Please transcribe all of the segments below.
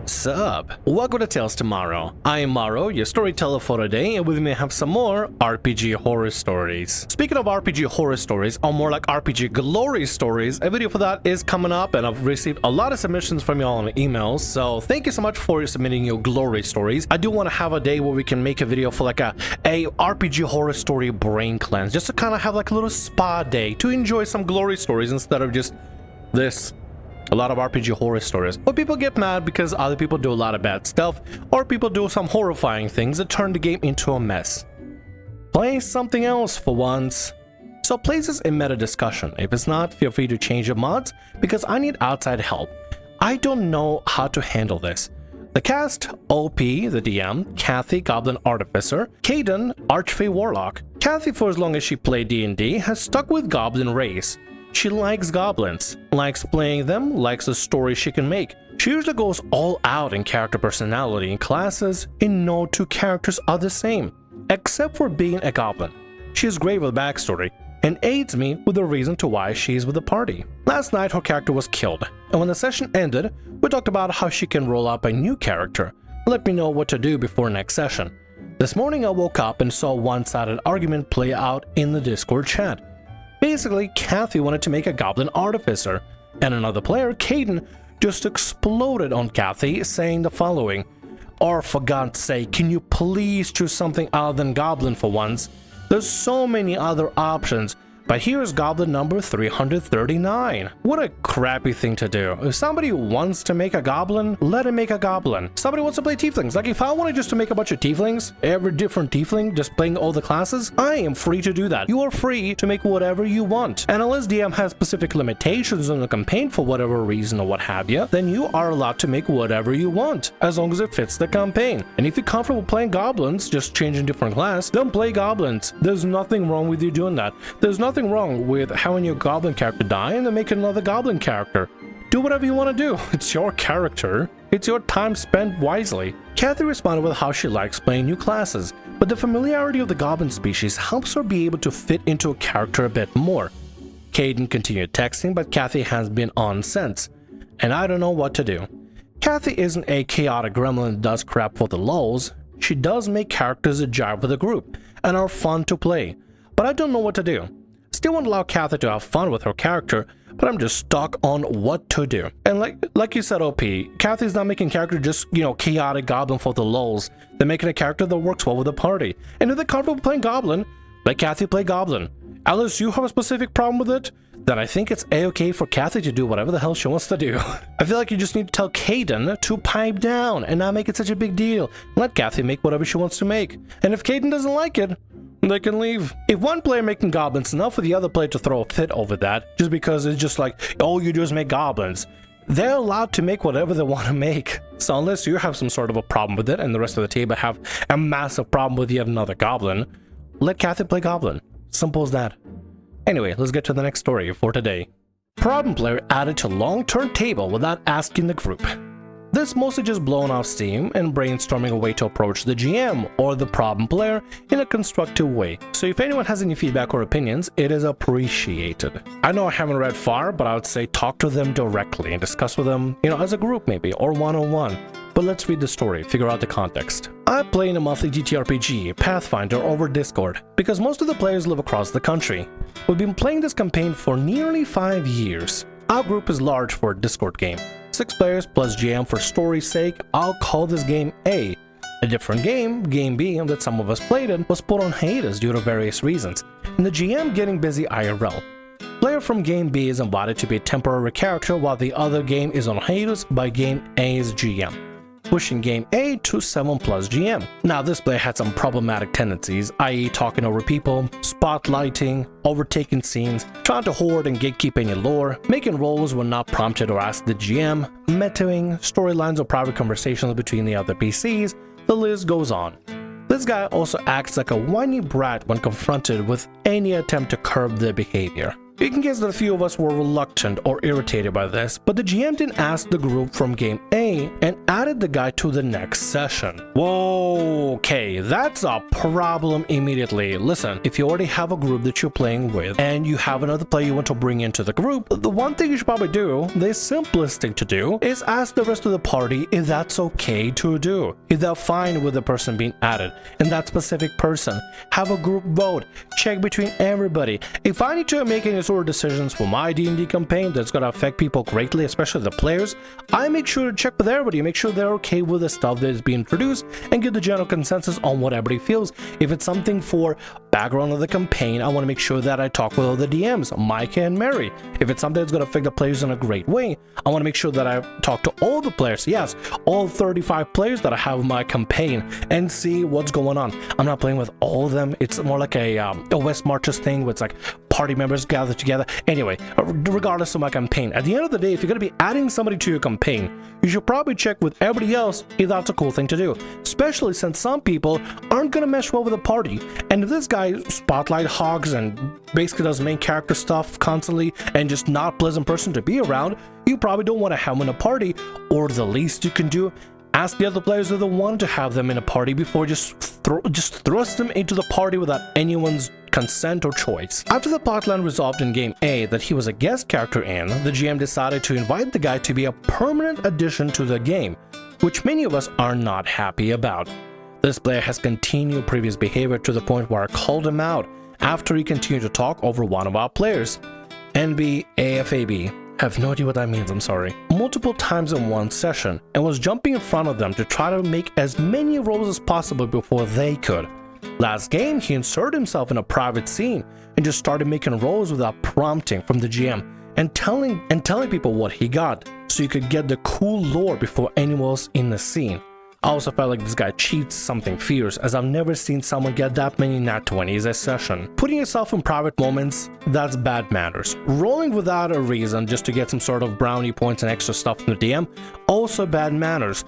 Sup? Welcome to Tales Tomorrow. I am Morrow, your storyteller for today, and with me I have some more RPG horror stories. Speaking of RPG horror stories, or more like RPG glory stories, a video for that is coming up, and I've received a lot of submissions from y'all on emails, so thank you so much for submitting your glory stories. I do want to have a day where we can make a video for like a RPG horror story brain cleanse, just to kind of have like a little spa day to enjoy some glory stories instead of just this. A lot of RPG horror stories, or people get mad because other people do a lot of bad stuff, or people do some horrifying things that turn the game into a mess. Play something else for once. So place this in meta discussion. If it's not, feel free to change your mods, because I need outside help. I don't know how to handle this. The cast: OP, the DM, Kathy, Goblin Artificer, Caden, Archfey Warlock. Kathy, for as long as she played D&D, has stuck with Goblin race. She likes goblins, likes playing them, likes the story she can make. She usually goes all out in character personality in classes, and no two characters are the same, except for being a goblin. She is great with backstory, and aids me with the reason to why she is with the party. Last night her character was killed, and when the session ended, we talked about how she can roll up a new character. Let me know what to do before next session. This morning I woke up and saw a one-sided argument play out in the Discord chat. Basically, Kathy wanted to make a Goblin Artificer, and another player, Caden, just exploded on Kathy, saying the following: "Or for God's sake, can you please choose something other than Goblin for once? There's so many other options, but here's Goblin number 339. What a crappy thing to do. If somebody wants to make a Goblin, let him make a Goblin. Somebody wants to play Tieflings. Like if I wanted just to make a bunch of Tieflings, every different Tiefling, just playing all the classes, I am free to do that. You are free to make whatever you want. And unless DM has specific limitations on the campaign for whatever reason or what have you, then you are allowed to make whatever you want, as long as it fits the campaign. And if you're comfortable playing Goblins, just changing different class, then play Goblins. There's nothing wrong with you doing that. There's nothing wrong with having your Goblin character die and then make another Goblin character. Do whatever you want to do. It's your character. It's your time spent wisely." Kathy responded with how she likes playing new classes, but the familiarity of the Goblin species helps her be able to fit into a character a bit more. Caden continued texting, but Kathy has been on since, and I don't know what to do. Kathy isn't a chaotic gremlin that does crap for the lulz. She does make characters that jive with the group and are fun to play, but I don't know what to do. Still want to allow Kathy to have fun with her character, but I'm just stuck on what to do. And like you said, OP, Kathy's not making character just, chaotic Goblin for the lulz. They're making a character that works well with the party. And if they're comfortable playing Goblin, let Kathy play Goblin. Unless you have a specific problem with it, then I think it's a-okay for Kathy to do whatever the hell she wants to do. I feel like you just need to tell Caden to pipe down and not make it such a big deal. Let Kathy make whatever she wants to make. And if Caden doesn't like it, they can leave. If one player making Goblins enough for the other player to throw a fit over that, just because it's just like, all you do is make Goblins, they're allowed to make whatever they want to make. So unless you have some sort of a problem with it and the rest of the table have a massive problem with yet another Goblin, let Kathy play Goblin. Simple as that. Anyway, let's get to the next story for today. Problem player added to long-term table without asking the group. This mostly just blowing off steam and brainstorming a way to approach the GM or the problem player in a constructive way. So if anyone has any feedback or opinions, it is appreciated. I know I haven't read far, but I would say talk to them directly and discuss with them, as a group maybe, or one-on-one. But let's read the story, figure out the context. I play in a monthly GTRPG, Pathfinder, over Discord, because most of the players live across the country. We've been playing this campaign for nearly 5 years. Our group is large for a Discord game. 6 players plus GM for story's sake. I'll call this game A. A different game, Game B, that some of us played in, was put on hiatus due to various reasons, and the GM getting busy IRL. Player from Game B is invited to be a temporary character while the other game is on hiatus by Game A's GM, pushing Game A to 7 plus GM. Now this player had some problematic tendencies, i.e. talking over people, spotlighting, overtaking scenes, trying to hoard and gatekeep any lore, making rolls when not prompted or asked the GM, metaing, storylines or private conversations between the other PCs, the list goes on. This guy also acts like a whiny brat when confronted with any attempt to curb their behavior. You can guess that a few of us were reluctant or irritated by this, but the GM didn't ask the group from game A and added the guy to the next session. Whoa, okay, that's a problem immediately. Listen, if you already have a group that you're playing with and you have another player you want to bring into the group, the one thing you should probably do, the simplest thing to do, is ask the rest of the party if that's okay to do, if they're fine with the person being added and that specific person. Have a group vote, check between everybody. If I need to make any sort of decisions for my D&D campaign that's going to affect people greatly, especially the players, I make sure to check with everybody, make sure they're okay with the stuff that is being introduced and get the general consensus on what everybody feels. If it's something for background of the campaign, I want to make sure that I talk with all the DMs, Micah and Mary. If it's something that's going to affect the players in a great way, I want to make sure that I talk to all the players, yes, all 35 players that I have in my campaign, and see what's going on. I'm not playing with all of them. It's more like a West Marches thing where it's like party members gather together. Anyway, regardless of my campaign, at the end of the day, if you're going to be adding somebody to your campaign, you should probably check with everybody else if that's a cool thing to do, especially since some people aren't going to mesh well with the party. And if this guy spotlight hogs and basically does main character stuff constantly and just not a pleasant person to be around, you probably don't want to have him in a party. Or the least you can do, ask the other players if they want to have them in a party before just thrust them into the party without anyone's consent or choice. After the plotline resolved in game A that he was a guest character in, the GM decided to invite the guy to be a permanent addition to the game, which many of us are not happy about. This player has continued previous behavior to the point where I called him out after he continued to talk over one of our players. NBAFAB. Have no idea what that means, I'm sorry. Multiple times in one session, and was jumping in front of them to try to make as many rolls as possible before they could. Last game, he inserted himself in a private scene and just started making rolls without prompting from the GM and telling people what he got, so you could get the cool lore before anyone else in the scene. I also felt like this guy cheats something fierce, as I've never seen someone get that many nat 20s a session. Putting yourself in private moments, that's bad manners. Rolling without a reason just to get some sort of brownie points and extra stuff from the DM, also bad manners.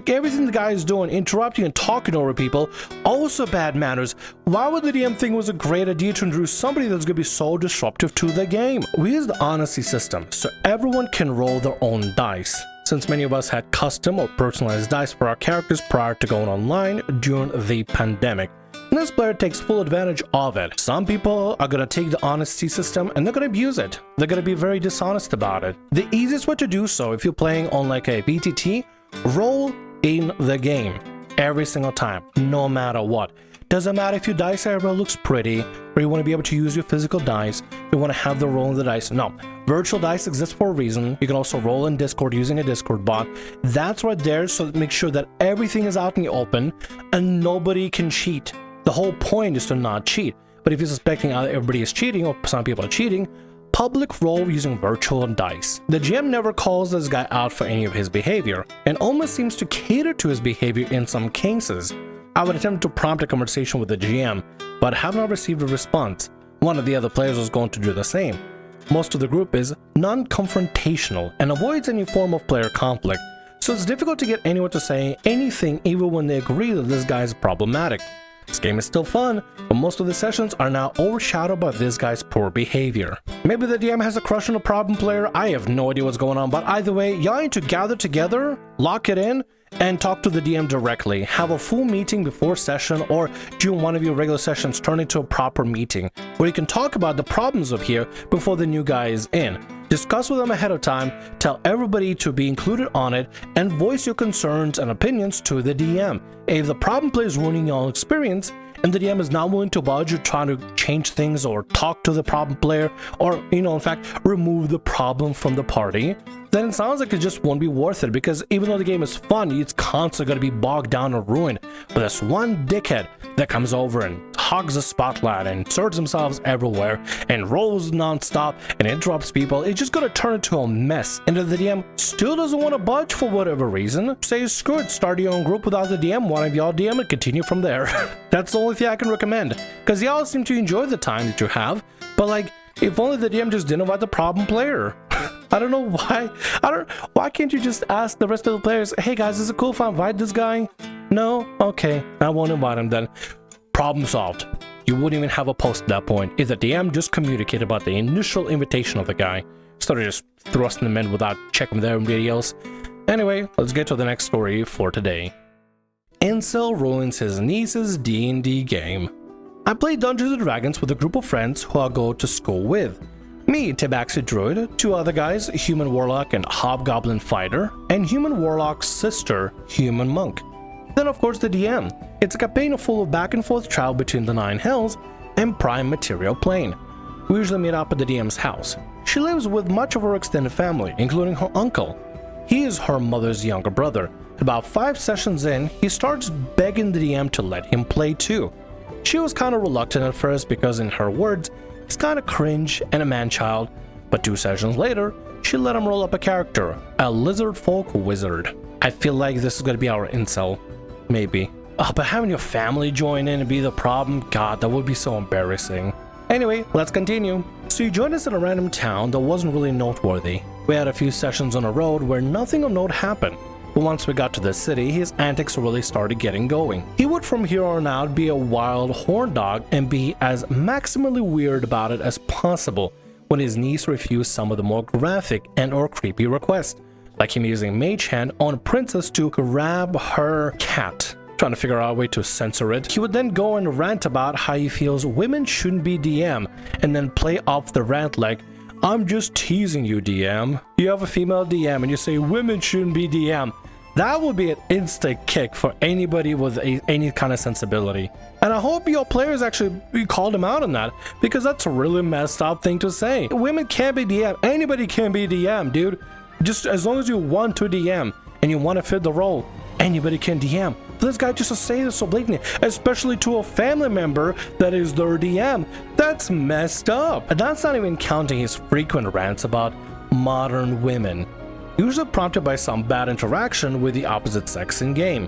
Everything the guy is doing, interrupting and talking over people, also bad manners. Why would the DM think it was a great idea to introduce somebody that's going to be so disruptive to the game? We use the honesty system, so everyone can roll their own dice, since many of us had custom or personalized dice for our characters prior to going online during the pandemic. And this player takes full advantage of it. Some people are going to take the honesty system and they're going to abuse it. They're going to be very dishonest about it. The easiest way to do so, if you're playing on like a BTT, roll in the game every single time, no matter what. Doesn't matter if your dice area looks pretty, or you want to be able to use your physical dice, you want to have the roll in the dice. No, virtual dice exists for a reason. You can also roll in Discord using a Discord bot. That's right there, so make sure that everything is out in the open and nobody can cheat. The whole point is to not cheat. But if you're suspecting everybody is cheating, or some people are cheating, public roll using virtual dice. The GM never calls this guy out for any of his behavior, and almost seems to cater to his behavior in some cases. I would attempt to prompt a conversation with the GM, but have not received a response. One of the other players was going to do the same. Most of the group is non-confrontational and avoids any form of player conflict, so it's difficult to get anyone to say anything even when they agree that this guy is problematic. This game is still fun, but most of the sessions are now overshadowed by this guy's poor behavior. Maybe the DM has a crush on a problem player, I have no idea what's going on, but either way, y'all need to gather together, lock it in, and talk to the DM directly. Have a full meeting before session, or during one of your regular sessions, turn into a proper meeting where you can talk about the problems of here before the new guy is in. Discuss with them ahead of time, tell everybody to be included on it, and voice your concerns and opinions to the DM. If the problem player is ruining your experience, and the DM is not willing to budge or trying to change things or talk to the problem player, or, in fact, remove the problem from the party, then it sounds like it just won't be worth it, because even though the game is fun, it's constantly going to be bogged down or ruined. But there's one dickhead that comes over and hogs the spotlight and inserts themselves everywhere and rolls non-stop and interrupts people. It's just going to turn into a mess. And if the DM still doesn't want to budge for whatever reason, say screw it, start your own group without the DM, one of y'all DM, and continue from there. That's the only thing I can recommend, because y'all seem to enjoy the time that you have, but like, if only the DM just didn't invite the problem player. I don't know why. Why can't you just ask the rest of the players, hey guys, is it cool if I invite this guy? No? Okay, I won't invite him then. Problem solved. You wouldn't even have a post at that point if the DM just communicated about the initial invitation of the guy, instead of just thrusting them in without checking their own videos. Anyway, let's get to the next story for today. Incel ruins his niece's D&D game. I play Dungeons & Dragons with a group of friends who I go to school with. Me, Tabaxi Druid, 2 other guys, Human Warlock and Hobgoblin Fighter, and Human Warlock's sister, Human Monk. Then of course the DM. It's a campaign full of back and forth travel between the 9 Hells and Prime Material Plane. We usually meet up at the DM's house. She lives with much of her extended family, including her uncle. He is her mother's younger brother. About 5 sessions in, he starts begging the DM to let him play too. She was kind of reluctant at first because, in her words, he's kind of cringe and a man-child, but 2 sessions later, she let him roll up a character, a lizard folk wizard. I feel like this is gonna be our incel. Maybe. Oh, but having your family join in and be the problem? God, that would be so embarrassing. Anyway, let's continue. So he joined us in a random town that wasn't really noteworthy. We had a few sessions on a road where nothing of note happened. But once we got to the city, his antics really started getting going. He would from here on out be a wild horn dog and be as maximally weird about it as possible when his niece refused some of the more graphic and or creepy requests, like him using Mage Hand on a princess to grab her cat. Trying to figure out a way to censor it. He would then go and rant about how he feels women shouldn't be DM, and then play off the rant like, I'm just teasing you, DM. You have a female DM and you say women shouldn't be DM. That would be an instant kick for anybody with any kind of sensibility. And I hope your players actually called him out on that, because that's a really messed up thing to say. Women can't be DM. Anybody can be DM, dude. Just as long as you want to DM and you want to fit the role, anybody can DM. For this guy just to say this so blatantly, especially to a family member that is their DM, that's messed up. And that's not even counting his frequent rants about modern women, usually prompted by some bad interaction with the opposite sex in game.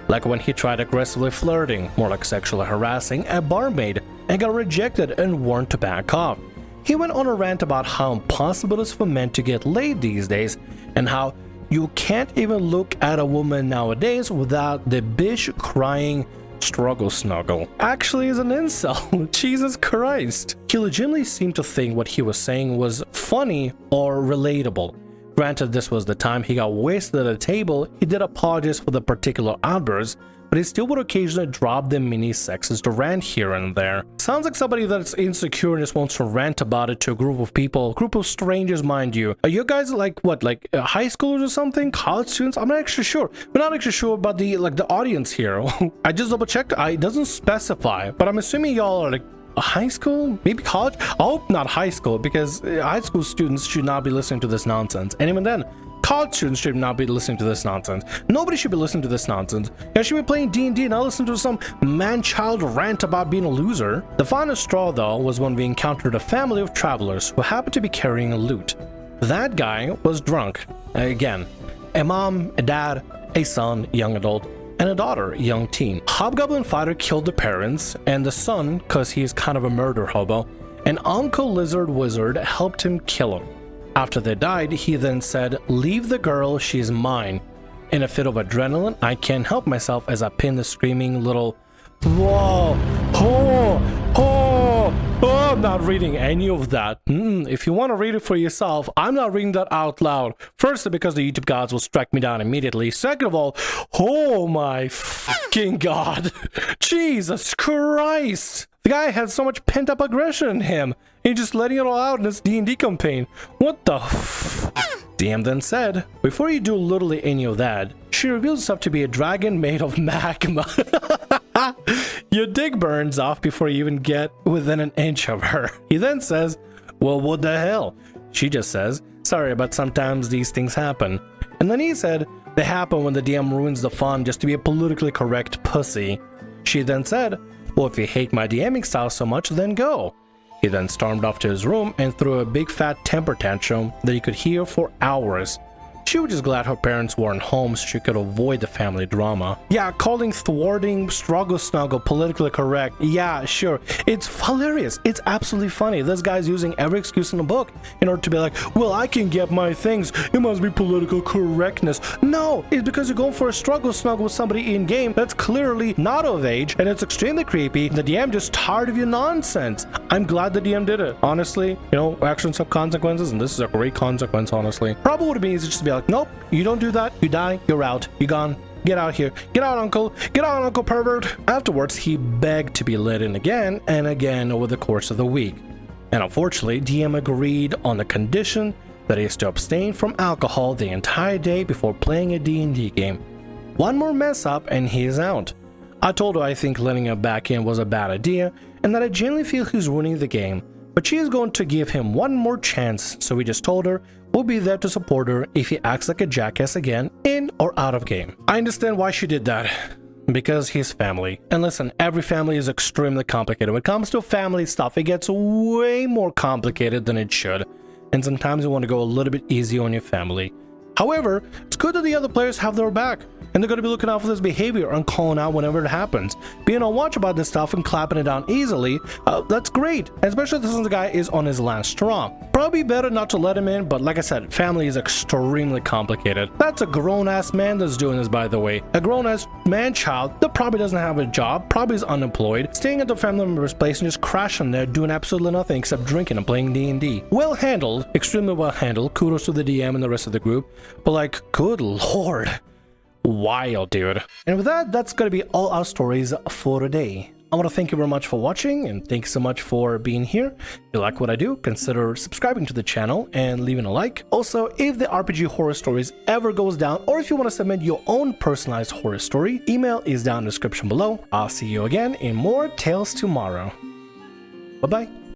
Like when he tried aggressively flirting, more like sexually harassing, a barmaid and got rejected and warned to back off. He went on a rant about how impossible it is for men to get laid these days, and how you can't even look at a woman nowadays without the bitch crying struggle snuggle. Actually is an incel. Jesus Christ. He legitimately seemed to think what he was saying was funny or relatable. Granted, this was the time he got wasted at a table. He did apologize for the particular outburst, but he still would occasionally drop the mini sexist rant here and there. Sounds like somebody that's insecure and just wants to rant about it to a group of people, group of strangers, mind you. Are you guys like what, like high schoolers or something, college students? I'm not actually sure. We're not actually sure about the audience here. I just double checked. It doesn't specify, but I'm assuming y'all are like high school, maybe college. I hope not high school, because high school students should not be listening to this nonsense. And even then, college students should not be listening to this nonsense. Nobody should be listening to this nonsense. I should be playing D&D and not listen to some man-child rant about being a loser. The final straw, though, was when we encountered a family of travelers who happened to be carrying a loot. That guy was drunk. Again, a mom, a dad, a son, young adult, and a daughter, young teen. Hobgoblin Fighter killed the parents, and the son, cause he's kind of a murder hobo, and Uncle Lizard Wizard helped him kill him. After they died, he then said, "Leave the girl, she's mine." In a fit of adrenaline, I can't help myself as I pin the screaming little, "Whoa, oh, oh, oh." I'm not reading any of that. If you want to read it for yourself, I'm not reading that out loud. Firstly, because the YouTube gods will strike me down immediately. Second of all, oh my fucking god. Jesus Christ. The guy had so much pent-up aggression in him. He's just letting it all out in his D&D campaign. What the DM then said, "Before you do literally any of that, she reveals herself to be a dragon made of magma." Your dick burns off before you even get within an inch of her. He then says, "Well, what the hell?" She just says, "Sorry, but sometimes these things happen." And then he said, "They happen when the DM ruins the fun just to be a politically correct pussy." She then said, "Well, if you hate my DMing style so much, then go." He then stormed off to his room and threw a big fat temper tantrum that you could hear for hours. She was just glad her parents weren't home so she could avoid the family drama. Yeah, calling thwarting struggle snuggle politically correct. Yeah, sure. It's hilarious. It's absolutely funny. This guy's using every excuse in the book in order to be like, well, I can get my things. It must be political correctness. No, it's because you're going for a struggle snuggle with somebody in game that's clearly not of age, and it's extremely creepy. The DM just tired of your nonsense. I'm glad the DM did it. Honestly, you know, actions have consequences, and this is a great consequence, honestly. Probably would have been easy just to be like, nope, you don't do that. You die. You're out. You're gone. Get out here. Get out, uncle. Get out, uncle pervert. Afterwards, he begged to be let in again and again over the course of the week. And unfortunately, DM agreed on the condition that he is to abstain from alcohol the entire day before playing a D&D game. One more mess up and he is out. I told her I think letting him back in was a bad idea and that I genuinely feel he's ruining the game, but she is going to give him one more chance, so we just told her we'll be there to support her if he acts like a jackass again, in or out of game. I understand why she did that. Because he's family. And listen, every family is extremely complicated. When it comes to family stuff, it gets way more complicated than it should. And sometimes you want to go a little bit easy on your family. However, it's good that the other players have their back, and they're going to be looking out for this behavior and calling out whenever it happens. Being on watch about this stuff and clapping it down easily, that's great, especially since the guy is on his last straw. Probably better not to let him in, but like I said, family is extremely complicated. That's a grown-ass man that's doing this, by the way. A grown-ass man-child that probably doesn't have a job, probably is unemployed, staying at the family member's place and just crashing there doing absolutely nothing except drinking and playing D&D. Well handled, extremely well handled, kudos to the DM and the rest of the group, but like, good lord. Wild, dude. And with that, that's gonna be all our stories for today. I want to thank you very much for watching, and thanks so much for being here. If you like what I do, consider subscribing to the channel and leaving a like. Also, if the RPG Horror Stories ever goes down, or if you want to submit your own personalized horror story, email is down in the description below. I'll see you again in more Tales Tomorrow. Bye-bye.